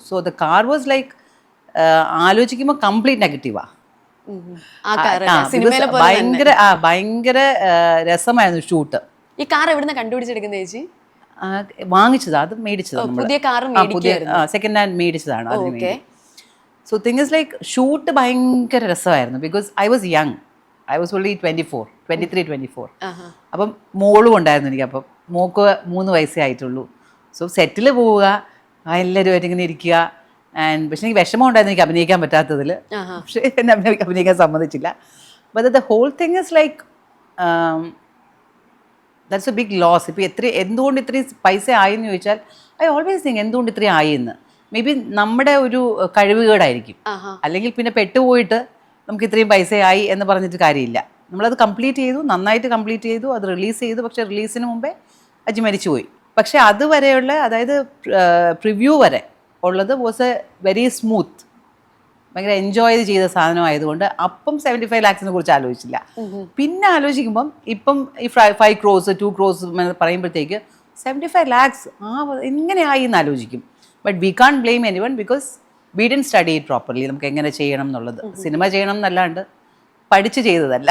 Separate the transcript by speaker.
Speaker 1: So the car was like ആലോചിക്കുമ്പോൾ complete നെഗറ്റീവാണ്. ഭയങ്കര രസമായിരുന്നു ഷൂട്ട്.
Speaker 2: ഈ കാർ എവിടുന്ന് കണ്ടുപിടിച്ചെടുക്കുന്ന ചേച്ചി?
Speaker 1: വാങ്ങിച്ചതാ, അത് മേടിച്ചതാ,
Speaker 2: പുതിയ
Speaker 1: സെക്കൻഡ് ഹാൻഡ് മേടിച്ചതാണ് അതിന് വേണ്ടി. So thing is like shoot ഭയങ്കര രസമായിരുന്നു. Because I was young, I was only 23-24. അപ്പം മോളും ഉണ്ടായിരുന്നു എനിക്ക്. അപ്പം മോക്ക് 3 വയസ്സേ ആയിട്ടുള്ളൂ. സോ സെറ്റിൽ പോവുക, എല്ലാവരുമായിട്ട് ഇങ്ങനെ ഇരിക്കുക. പക്ഷെ എനിക്ക് വിഷമം ഉണ്ടായിരുന്നു എനിക്ക് അഭിനയിക്കാൻ പറ്റാത്തതിൽ. പക്ഷേ എന്നെ അഭിനയിക്കാൻ സമ്മതിച്ചില്ല. But the whole thing is like that's a big loss. ഇപ്പോൾ എന്തുകൊണ്ട് ഇത്രയും പൈസ ആയെന്ന് ചോദിച്ചാൽ ഐ ഓൾവേസ് തിങ്ക് എന്തുകൊണ്ട് ഇത്രയും ആയെന്ന്. മേ ബി നമ്മുടെ ഒരു കഴിവുകേടായിരിക്കും. അല്ലെങ്കിൽ പിന്നെ പെട്ടുപോയിട്ട് നമുക്ക് ഇത്രയും പൈസയായി എന്ന് പറഞ്ഞിട്ട് കാര്യമില്ല. നമ്മളത് കംപ്ലീറ്റ് ചെയ്തു, നന്നായിട്ട് കംപ്ലീറ്റ് ചെയ്തു, അത് റിലീസ് ചെയ്തു. പക്ഷേ റിലീസിന് മുമ്പേ അജി മരിച്ചുപോയി. പക്ഷേ അതുവരെയുള്ള, അതായത് പ്രിവ്യൂ വരെ ഉള്ളത് വാസ് എ വെരി സ്മൂത്ത്, ഭയങ്കര എൻജോയ് ചെയ്ത സാധനമായതുകൊണ്ട് അപ്പം 75 lakhs കുറിച്ച് ആലോചിച്ചില്ല. പിന്നെ ആലോചിക്കുമ്പം ഇപ്പം ഈ 5 crores 2 crores പറയുമ്പോഴത്തേക്ക് 75 lakhs എങ്ങനെയായി എന്ന് ആലോചിക്കും. But we can blame anyone because we didn't study it properly. നമുക്ക് എങ്ങനെ ചെയ്യണം എന്നുള്ളത്, സിനിമ ചെയ്യണം എന്നല്ലാണ്ട് പഠിച്ച് ചെയ്തതല്ല.